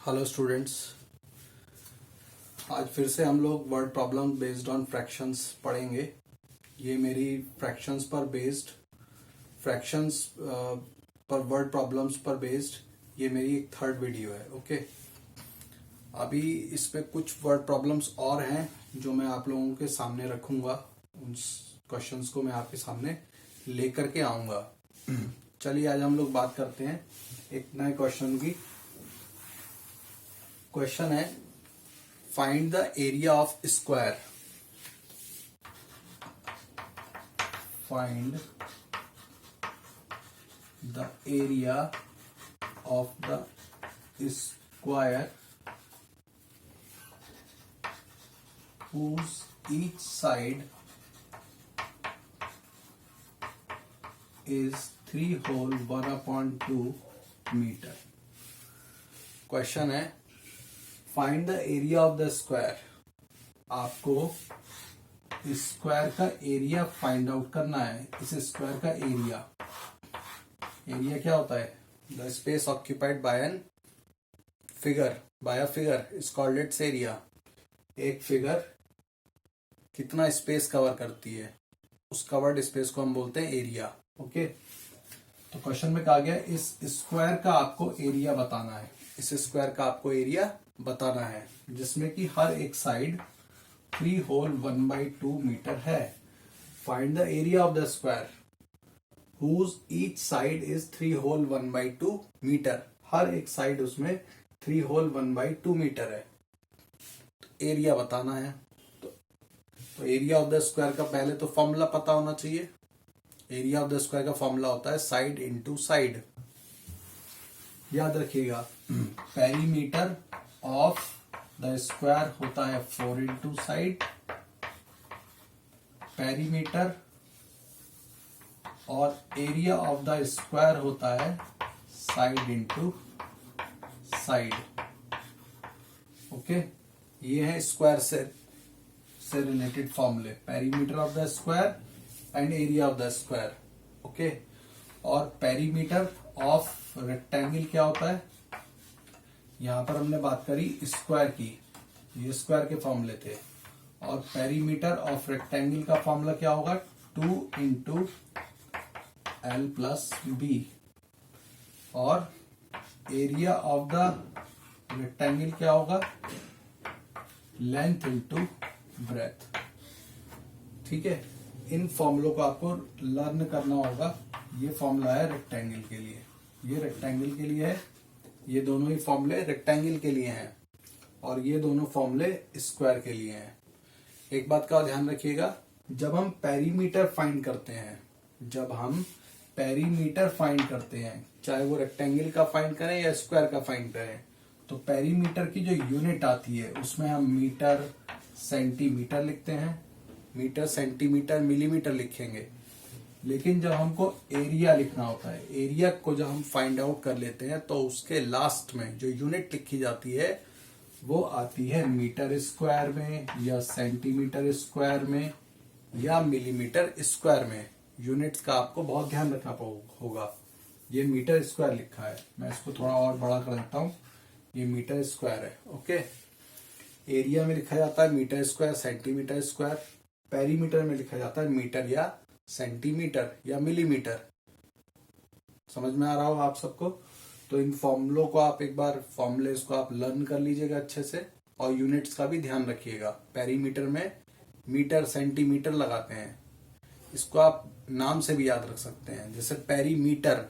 Hello students, आज फिर से हम लोग word problem based on fractions पढ़ेंगे। ये मेरी फ्रैक्शंस पर बेस्ड फ्रैक्शंस पर वर्ड प्रॉब्लम्स पर बेस्ड ये मेरी एक थर्ड वीडियो है। ओके, अभी इस पे कुछ वर्ड प्रॉब्लम्स और हैं जो मैं आप लोगों के सामने रखूंगा। उन क्वेश्चंस को मैं आपके सामने लेकर के आऊंगा। चलिए आज हम लोग बात करते हैं एक नए क्वेश्चन की। क्वेश्चन है, find the area of square. Find the area of the square whose each side is 3 whole 1/2 metre. Question है, find the area of the square. आपको स्क्वायर का एरिया फाइंड आउट करना है। इस स्क्वायर का area क्या होता है? The space occupied by an figure, by a figure is called its area. एक फिगर कितना स्पेस कवर करती है, उस कवर्ड स्पेस को हम बोलते हैं एरिया। ओके, तो क्वेश्चन में कहा गया इस स्क्वायर का आपको एरिया बताना है। इस स्क्वायर का आपको एरिया बताना है जिसमें कि हर एक साइड 3 होल 1/2 मीटर है। Find the area of the square whose each side is 3 whole 1/2 metre. हर एक साइड उसमें 3 होल 1/2 मीटर है। तो एरिया बताना है। तो एरिया ऑफ द स्क्वायर का पहले तो फॉर्मूला पता होना चाहिए। एरिया ऑफ द स्क्वायर का फॉर्मूला होता है साइड इंटू साइड। याद रखिएगा, पेरीमीटर ऑफ द स्क्वायर होता है 4 इंटू साइड। पेरीमीटर और एरिया ऑफ द स्क्वायर होता है साइड इंटू साइड। ओके, ये है स्क्वायर से रिलेटेड फॉर्मूले, perimeter of the square and area of the square. Okay, और पेरीमीटर ऑफ रेक्टेंगल क्या होता है? यहां पर हमने बात करी स्क्वायर की, ये स्क्वायर के फॉर्मूले थे। और पेरीमीटर ऑफ रेक्टेंगल का फॉर्मूला क्या होगा? 2 इंटू एल प्लस बी। और एरिया ऑफ द रेक्टेंगल क्या होगा? Length into breadth. ठीक है, इन फॉर्मूलों को आपको लर्न करना होगा। ये फॉर्मूला है रेक्टेंगल के लिए, ये रेक्टेंगल के लिए है। ये दोनों ही फॉर्मूले रेक्टेंगल के लिए हैं और ये दोनों फॉर्मूले स्क्वायर के लिए हैं। एक बात का ध्यान रखिएगा, जब हम पेरीमीटर फाइंड करते हैं, चाहे वो रेक्टेंगल का फाइंड करें या स्क्वायर का फाइंड करें, तो पेरीमीटर की जो यूनिट आती है उसमें हम मीटर, सेंटीमीटर लिखते हैं। मीटर, सेंटीमीटर, मिलीमीटर लिखेंगे। लेकिन जब हमको एरिया लिखना होता है, एरिया को जब हम फाइंड आउट कर लेते हैं तो उसके लास्ट में जो यूनिट लिखी जाती है वो आती है मीटर स्क्वायर में या सेंटीमीटर स्क्वायर में या मिलीमीटर स्क्वायर में। यूनिट्स का आपको बहुत ध्यान रखना होगा। ये मीटर स्क्वायर लिखा है, मैं इसको थोड़ा और बड़ा कर देता हूं। ये मीटर स्क्वायर है। ओके, एरिया में लिखा जाता है metre square, centimetre square. Perimeter में लिखा जाता है मीटर या सेंटीमीटर या मिलीमीटर। समझ में आ रहा होगा आप सबको? तो इन फॉर्मूलों को आप एक बार फॉर्मूलेस को आप लर्न कर लीजिएगा अच्छे से, और यूनिट्स का भी ध्यान रखिएगा। पेरीमीटर में मीटर, सेंटीमीटर लगाते हैं। इसको आप नाम से भी याद रख सकते हैं, जैसे पेरीमीटर,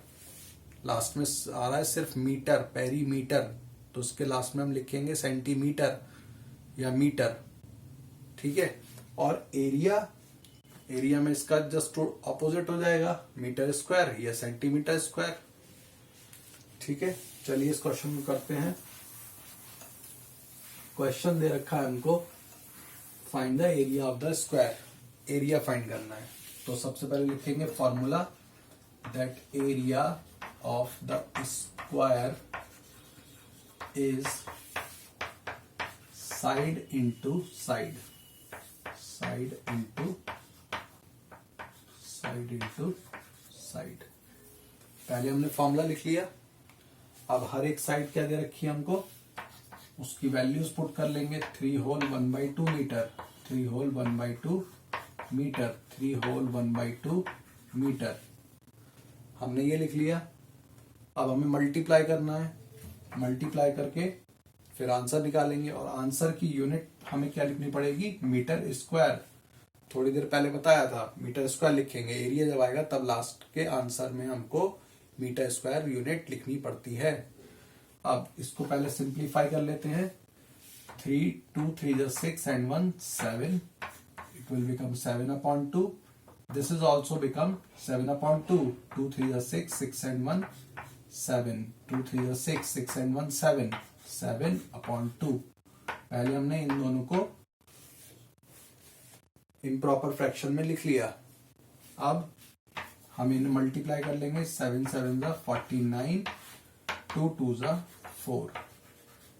लास्ट में आ रहा है सिर्फ मीटर, पेरीमीटर, तो उसके लास्ट में हम लिखेंगे सेंटीमीटर या मीटर। ठीक है, और एरिया में इसका जस्ट ऑपोजिट हो जाएगा, मीटर स्क्वायर या सेंटीमीटर स्क्वायर। ठीक है, चलिए इस क्वेश्चन को करते हैं। क्वेश्चन दे रखा है हमको, find the area of the square. Area find करना है, तो सबसे पहले लिखेंगे formula, that area of the square is side into side, side into side. पहले हमने फॉर्मूला लिख लिया। अब हर एक साइड क्या दे रखी है हमको? उसकी वैल्यूज पुट कर लेंगे। 3 whole 1/2 metre, 3 whole 1/2 metre, 3 whole 1/2 metre. हमने ये लिख लिया। अब हमें मल्टीप्लाई करना है, मल्टीप्लाई करके फिर आंसर निकालेंगे, और आंसर की यूनिट हमें क्या लिखनी पड़ेगी, मीटर स्क्वायर। थोड़ी देर पहले बताया था मीटर स्क्वायर लिखेंगे, एरिया जब आएगा तब लास्ट के आंसर में हमको मीटर स्क्वायर यूनिट लिखनी पड़ती है। अब इसको पहले सिंप्लीफाई कर लेते हैं। 3 2 3 6 and 1 7, it will become 7/2. This is also become 7/2. 2 3 6, 6 and 1 7, 2 3 6, 6 and 1 7, 7/2। पहले हमने इन दोनों को इम्प्रॉपर फ्रैक्शन में लिख लिया। अब हम इन्हें मल्टीप्लाई कर लेंगे। 7 7 49, 2 2 4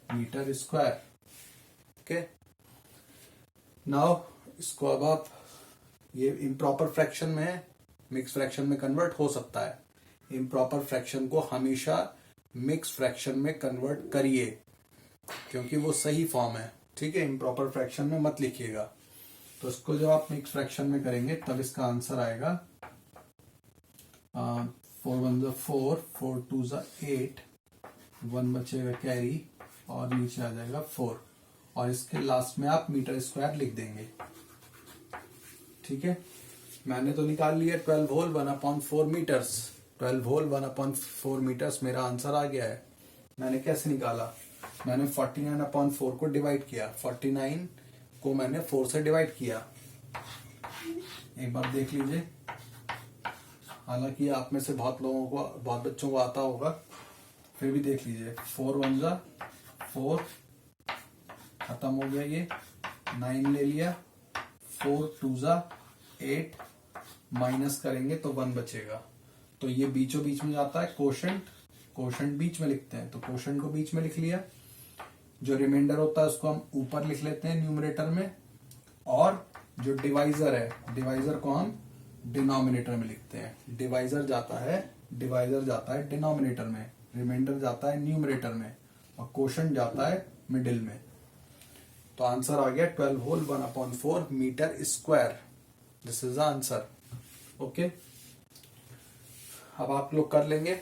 मीटर स्क्वायर। ओके, नाउ इसको अब आप, ये इम्प्रॉपर फ्रैक्शन में है, मिक्स फ्रैक्शन में कन्वर्ट हो सकता है। इम्प्रॉपर फ्रैक्शन को हमेशा मिक्स फ्रैक्शन में कन्वर्ट करिए, क्योंकि वो सही फॉर्म है। ठीक है, इम्प्रॉपर फ्रैक्शन में मत लिखिएगा। तो इसको जब आप मिक्स फ्रैक्शन में करेंगे तब इसका आंसर आएगा 4 1 4, 4 2 8, 1 बचेगा कैरी, और नीचे आ जाएगा 4, और इसके लास्ट में आप मीटर स्क्वायर लिख देंगे। ठीक है, मैंने तो निकाल लिया 12 होल 1/4 मीटर्स। 12 होल 1/4 मीटर्स मेरा आंसर आ गया है। मैंने कैसे निकाला, मैंने 49/4 को डिवाइड किया, 49 को मैंने 4 से डिवाइड किया। एक बार देख लीजिए, हालांकि आप में से बहुत लोगों को, बहुत बच्चों को आता होगा, फिर भी देख लीजिए। 4 1 4, खत्म हो गया ये, 9 ले लिया, 4 2 8, माइनस करेंगे तो 1 बचेगा। तो ये बीचों बीच में जाता है, कोशेंट, कोशेंट बीच में लिखते हैं, तो कोशेंट को बीच में लिख लिया। जो रिमाइंडर होता है उसको हम ऊपर लिख लेते हैं न्यूमरेटर में, और जो डिवाइजर है, डिवाइजर को हम डिनोमिनेटर में लिखते हैं। डिवाइजर जाता है डिनोमिनेटर में, रिमाइंडर जाता है न्यूमरेटर में, और कोशेंट जाता है मिडिल में। तो आंसर आ गया 12 whole 1/4 metre square. This is the answer. Okay, अब आप लोग कर लेंगे।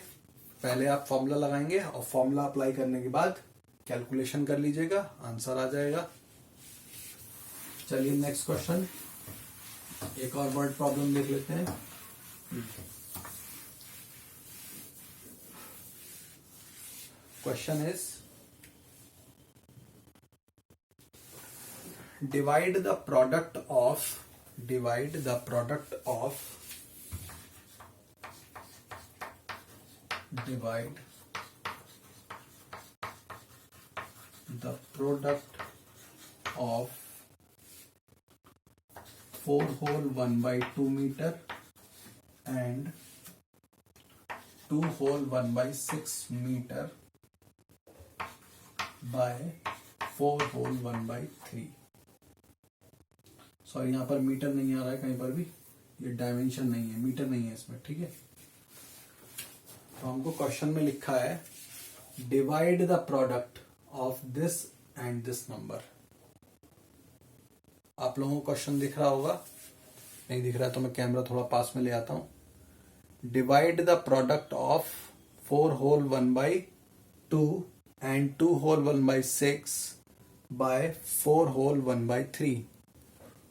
पहले आप फॉर्मूला लगाएंगे, और फॉर्मूला अप्लाई करने के बाद कैलकुलेशन कर लीजिएगा, आंसर आ जाएगा। चलिए नेक्स्ट क्वेश्चन, एक और वर्ड प्रॉब्लम देख लेते हैं। Question is, divide the product of the product of of 4 hole 1/2 meter and 2 hole 1/6 meter by 4 hole 1/3। Sorry, यहाँ पर मीटर नहीं आ रहा है कहीं पर भी, ये डायमेंशन नहीं है, मीटर नहीं है इसमें। ठीक है, तो हमको क्वेश्चन में लिखा है divide the product of this and this number. आप लोगों को क्वेश्चन दिख रहा होगा, नहीं दिख रहा है तो मैं कैमरा थोड़ा पास में ले आता हूं। Divide the product of 4 whole 1/2 and 2 whole 1/6 by 4 whole 1/3।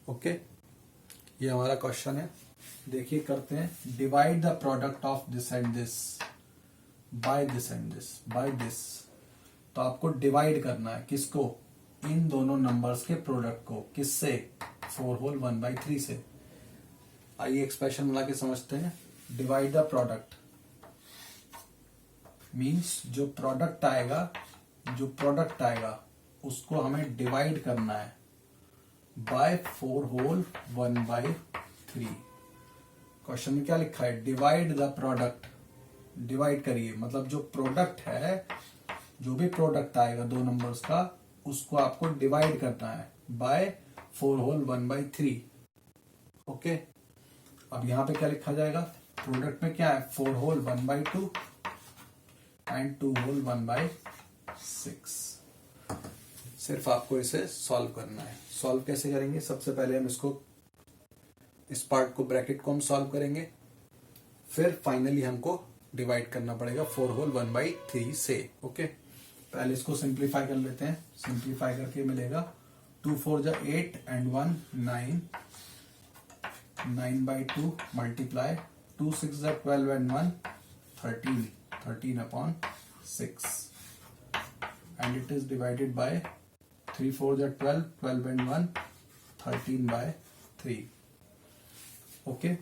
Okay, ये हमारा क्वेश्चन है। देखिए करते हैं। Divide the product of this and this by this and this by this. तो आपको डिवाइड करना है किसको, इन दोनों नंबर्स के प्रोडक्ट को। किससे, 4 होल 1/3 से। आइए एक्सप्रेशन बना के समझते हैं। डिवाइड द प्रोडक्ट मीन्स जो प्रोडक्ट आएगा उसको हमें डिवाइड करना है बाय 4 होल 1/3। क्वेश्चन में क्या लिखा है, डिवाइड द प्रोडक्ट। डिवाइड करिए, मतलब जो प्रोडक्ट है, जो भी प्रोडक्ट आएगा दो नंबर्स का, उसको आपको डिवाइड करना है बाय 4 होल 1/3। ओके, अब यहां पे क्या लिखा जाएगा, प्रोडक्ट में क्या है, 4 होल 1/2 एंड 2 होल 1/6। सिर्फ आपको इसे सॉल्व करना है। सॉल्व कैसे करेंगे, सबसे पहले हम इसको, इस पार्ट को, ब्रैकेट को हम सॉल्व करेंगे, फिर फाइनली हमको डिवाइड करना पड़ेगा 4 होल 1/3 से। ओके, पहले इसको सिंप्लीफाई कर लेते हैं। सिंप्लीफाई करके मिलेगा 2 4 जा 8 एंड 1 9, 9/2 मल्टीप्लाई 2 6 जा 12 and 1 13, 13/6 and it is divided by 3 4 जा 12, 12 and 1 13/3। ओके,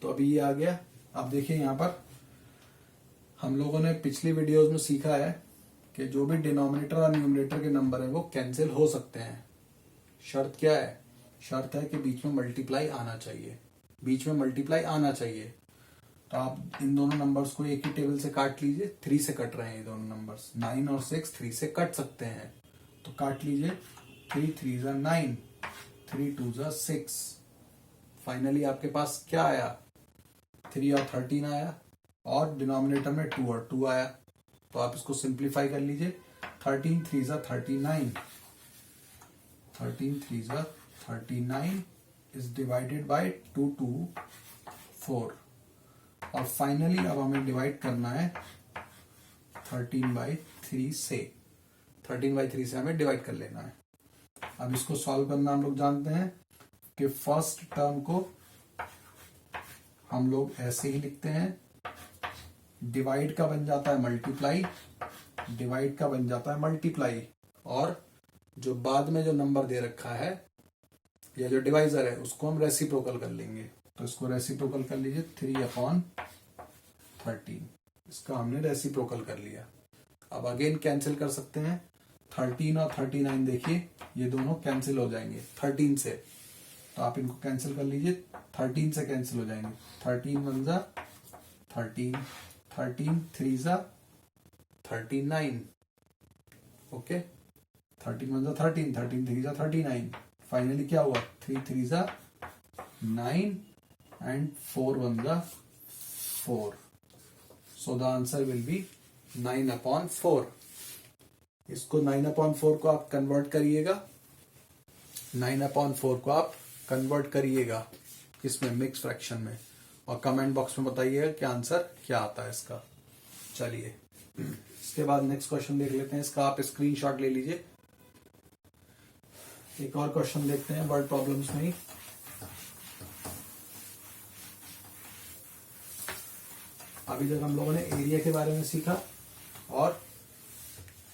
तो अभी ये आ गया। अब देखिए यहाँ पर हम लोगों ने पिछली वीडियोस में सीखा है कि जो भी डिनोमिनेटर और न्यूमरेटर के नंबर है वो कैंसिल हो सकते हैं। शर्त क्या है, शर्त है कि बीच में मल्टीप्लाई आना चाहिए, बीच में मल्टीप्लाई आना चाहिए। तो आप इन दोनों नंबर्स को एक ही टेबल से काट लीजिए। 3 से कट रहे हैं ये दोनों नंबर्स, 9 और 6 3 से कट सकते हैं, तो काट लीजिए। 3 3 जा 9, 3 2 जा 6। फाइनली आपके पास क्या आया, 3 और 13 आया, और डिनोमिनेटर में 2 और 2 आया। तो आप इसको सिंप्लीफाई कर लीजिए। 13 3 जा 39, 13 3 जा 39 इज डिवाइडेड बाय 2 2 4। और फाइनली अब हमें डिवाइड करना है 13/3 से। 13/3 से हमें डिवाइड कर लेना है। अब इसको सॉल्व करना हम लोग जानते हैं कि फर्स्ट टर्म को हम लोग ऐसे ही लिखते हैं, डिवाइड का बन जाता है मल्टीप्लाई, डिवाइड का बन जाता है मल्टीप्लाई, और जो बाद में जो नंबर दे रखा है या जो डिवाइजर है उसको हम रेसिप्रोकल कर लेंगे। तो इसको रेसिप्रोकल कर लीजिए, 3/13, इसका हमने रेसिप्रोकल कर लिया। अब अगेन कैंसिल कर सकते हैं। 13 और 39 देखिए ये दोनों कैंसिल हो जाएंगे 13 से, तो आप इनको कैंसिल कर लीजिए। 13 से कैंसिल हो जाएंगे, 13 1 जा 13, 13 3 जा 39। ओके, 13 1 जा 13, 13 3 जा 39। फाइनली क्या हुआ, 3 3 जा 9 and 4 1 जा 4। So the answer will be 9/4। इसको 9/4 को आप कन्वर्ट करिएगा, 9/4 को आप कन्वर्ट करिएगा इसमें, मिक्स फ्रैक्शन में, और कमेंट बॉक्स में बताइएगा कि आंसर क्या आता है इसका। चलिए इसके बाद नेक्स्ट क्वेश्चन देख लेते हैं। इसका आप स्क्रीनशॉट ले लीजिए। एक और क्वेश्चन देखते हैं वर्ड प्रॉब्लम्स में ही। अभी तक हम लोगों ने एरिया के बारे में सीखा और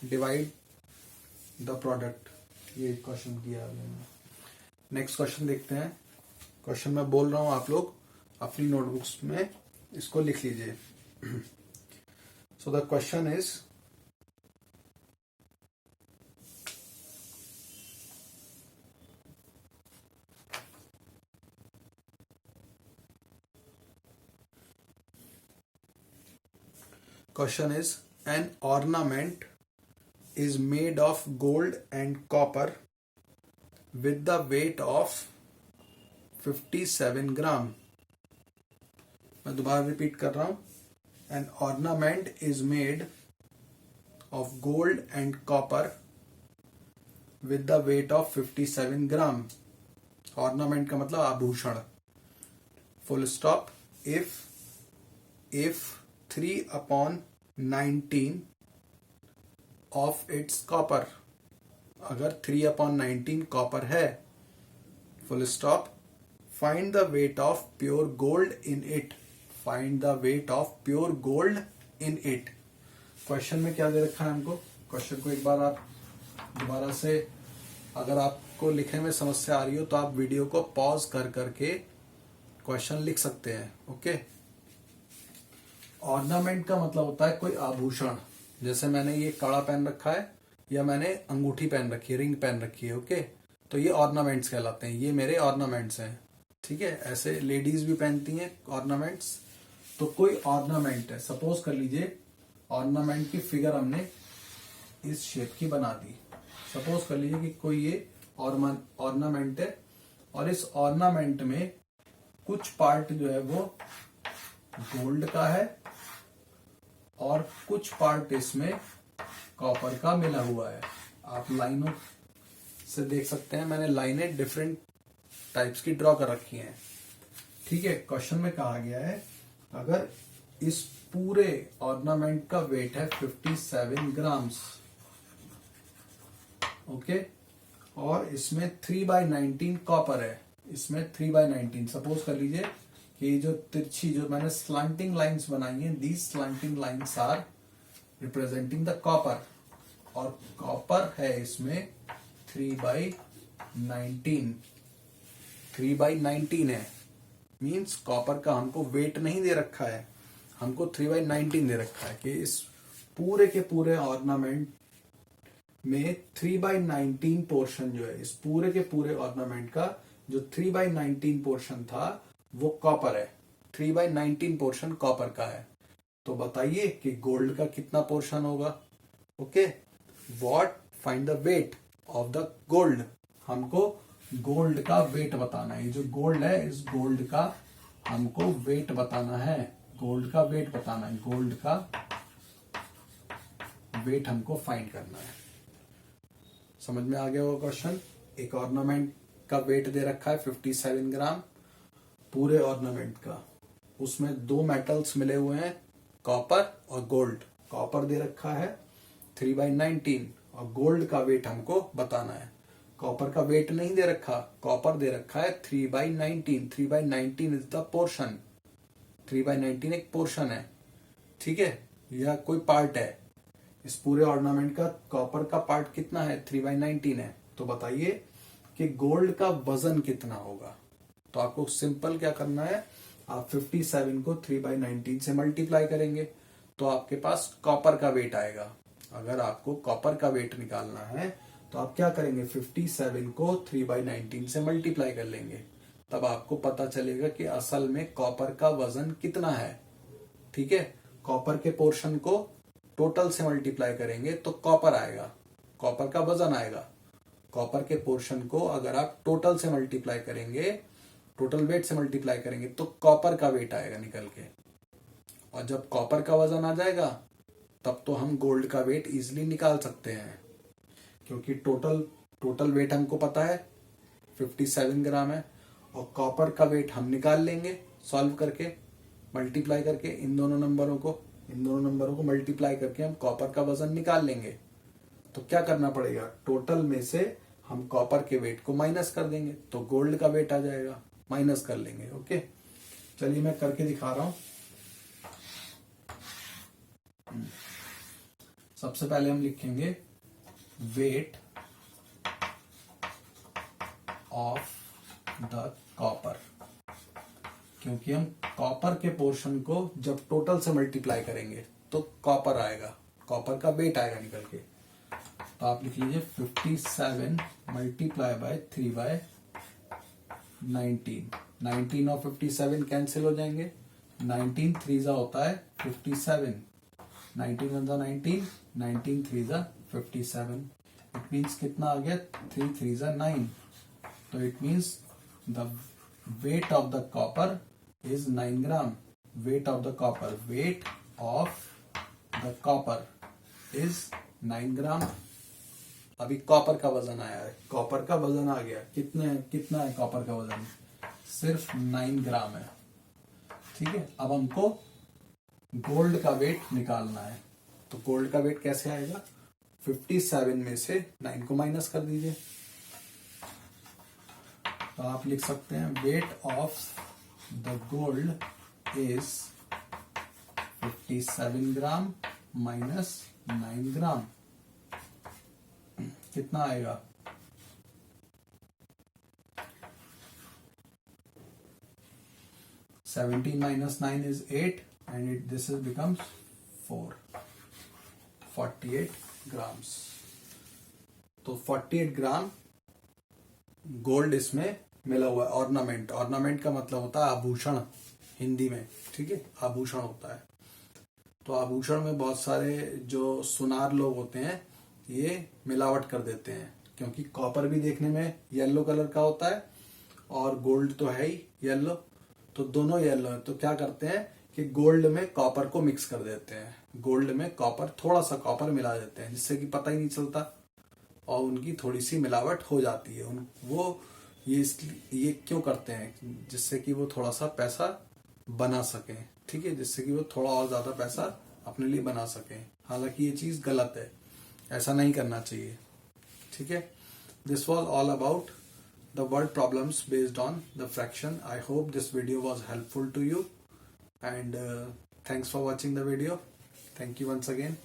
डिवाइड द प्रोडक्ट, ये क्वेश्चन किया हमने। नेक्स्ट क्वेश्चन देखते हैं। क्वेश्चन मैं बोल रहा हूं, आप लोग अपनी नोटबुक्स में इसको लिख लीजिए। So the question is, question is, an ornament is made of gold and copper with the weight of 57 gram। मैं दोबारा रिपीट कर रहा हूं, an ornament is made of gold and copper with the weight of 57 gram। ornament का मतलब आभूषण। full stop। if 3/19 of its copper, अगर 3/19 copper है, full stop, find the weight of pure gold in it, find the weight of pure gold in it. Question में क्या दे रखा है हमको, क्वेश्चन को एक बार आप दोबारा से, अगर आपको लिखने में समस्या आ रही हो तो आप वीडियो को पॉज कर करके क्वेश्चन लिख सकते हैं। ओके, ऑर्नामेंट का मतलब होता है कोई आभूषण। जैसे मैंने ये कड़ा पहन रखा है या मैंने अंगूठी पहन रखी है, रिंग पहन रखी है। ओके, तो ये ऑर्नामेंट्स कहलाते हैं, ये मेरे ऑर्नामेंट्स हैं। ठीक है, ऐसे लेडीज भी पहनती हैं ऑर्नामेंट्स। तो कोई ऑर्नामेंट है, सपोज कर लीजिए ऑर्नामेंट की फिगर हमने इस शेप की बना दी। सपोज कर लीजिए कि कोई ये ऑर्नामेंट है और इस ऑर्नामेंट में कुछ पार्ट जो है वो गोल्ड का है और कुछ पार्ट इसमें कॉपर का मिला हुआ है। आप लाइनों से देख सकते हैं मैंने लाइनें डिफरेंट टाइप्स की ड्रॉ कर रखी हैं। ठीक है, क्वेश्चन में कहा गया है अगर इस पूरे ऑर्नामेंट का वेट है 57 ग्राम्स, ओके, और इसमें 3/19 कॉपर है, इसमें 3/19, सपोज कर लीजिए कि जो तिरछी जो मैंने स्लांटिंग लाइंस बनाई हैं, these slanting lines are representing the copper, और कॉपर है इसमें 3/19, 3/19 है, मींस कॉपर का हमको वेट नहीं दे रखा है, हमको 3/19 दे रखा है कि इस पूरे के पूरे ऑर्नामेंट में 3/19 पोर्शन जो है, इस पूरे के पूरे ऑर्नामेंट का जो 3/19 पोर्शन था वो कॉपर है, 3/19 पोर्शन कॉपर का है। तो बताइए कि गोल्ड का कितना पोर्शन होगा। Okay, what find the weight of the gold, हमको गोल्ड का वेट बताना है। ये जो गोल्ड है, इस गोल्ड का हमको वेट बताना है, गोल्ड का वेट बताना है, गोल्ड का वेट हमको फाइंड करना है। समझ में आ गया वो क्वेश्चन। एक ऑर्नामेंट का वेट दे रखा है 57 ग्राम पूरे ऑर्नामेंट का, उसमें दो मेटल्स मिले हुए हैं, कॉपर और गोल्ड। कॉपर दे रखा है 3/19 और गोल्ड का वेट हमको बताना है। कॉपर का वेट नहीं दे रखा, कॉपर दे रखा है 3/19, 3/19 इज द पोर्शन, 3/19 एक पोर्शन है, ठीक है, यह कोई पार्ट है। इस पूरे ऑर्नामेंट का कॉपर का पार्ट कितना है, 3/19 है। तो बताइए कि गोल्ड का वजन कितना होगा। तो आपको सिंपल क्या करना है, आप 57 को 3/19 से मल्टीप्लाई करेंगे तो आपके पास कॉपर का वेट आएगा। अगर आपको कॉपर का वेट निकालना है तो आप क्या करेंगे, 57 को 3/19 से मल्टीप्लाई कर लेंगे, तब आपको पता चलेगा कि असल में कॉपर का वजन कितना है। ठीक है, कॉपर के पोर्शन को टोटल से मल्टीप्लाई करेंगे तो कॉपर आएगा, कॉपर का वजन आएगा। कॉपर के पोर्शन को अगर आप टोटल से मल्टीप्लाई करेंगे, टोटल वेट से मल्टीप्लाई करेंगे तो कॉपर का वेट आएगा निकल के, और जब कॉपर का वजन आ जाएगा तब तो हम गोल्ड का वेट इजीली निकाल सकते हैं, क्योंकि टोटल वेट हमको पता है 57 ग्राम है, और कॉपर का वेट हम निकाल लेंगे सॉल्व करके, मल्टीप्लाई करके इन दोनों नंबरों को मल्टीप्लाई करके हम कॉपर का वजन निकाल लेंगे। तो क्या करना पड़ेगा, टोटल में से हम कॉपर के वेट को माइनस कर देंगे तो गोल्ड का वेट आ जाएगा, माइनस कर लेंगे। ओके, चलिए मैं करके दिखा रहा हूं। सबसे पहले हम लिखेंगे वेट ऑफ द कॉपर, क्योंकि हम कॉपर के पोर्शन को जब टोटल से मल्टीप्लाई करेंगे तो कॉपर आएगा, कॉपर का वेट आएगा निकल के। तो आप लिख लीजिए 57 मल्टीप्लाई बाय 3/19, 19 और 57 कैंसिल हो जाएंगे, 19 3 होता है 57, 19 1 19, 19 3 57, इट मीन्स कितना आ गया, 3 3 9। तो it means the weight of the copper is 9 gram, weight of the copper, weight of the copper is 9 ग्राम। अभी कॉपर का वजन आया है, कॉपर का वजन आ गया, कितना है कॉपर का वजन, सिर्फ 9 ग्राम है। ठीक है, अब हमको गोल्ड का वेट निकालना है। तो गोल्ड का वेट कैसे आएगा, 57 में से 9 को माइनस कर दीजिए, तो आप लिख सकते हैं weight of the gold is 57 gram minus 9 ग्राम, कितना आएगा, 17 minus 9 is 8 and this is becomes 48 grams। तो 48 ग्राम गोल्ड इसमें मिला हुआ है। ऑर्नामेंट, ऑर्नामेंट का मतलब होता है आभूषण हिंदी में, ठीक है, आभूषण होता है। तो आभूषण में बहुत सारे जो सुनार लोग होते हैं ये मिलावट कर देते हैं, क्योंकि कॉपर भी देखने में येलो कलर का होता है और गोल्ड तो है ही येलो, तो दोनों येलो है। तो क्या करते हैं कि गोल्ड में कॉपर को मिक्स कर देते हैं, गोल्ड में कॉपर, थोड़ा सा कॉपर मिला देते हैं जिससे कि पता ही नहीं चलता, और उनकी थोड़ी सी मिलावट हो जाती है। वो ये क्यों करते हैं, जिससे कि वो थोड़ा सा पैसा बना सकें, ठीक है, जिससे कि वो थोड़ा और ज्यादा पैसा अपने लिए बना सकें। हालांकि ये चीज गलत है, ऐसा नहीं करना चाहिए, ठीक है। This was all about the word problems based on the fraction. I hope this video was helpful to you, and thanks for watching the video. Thank you once again.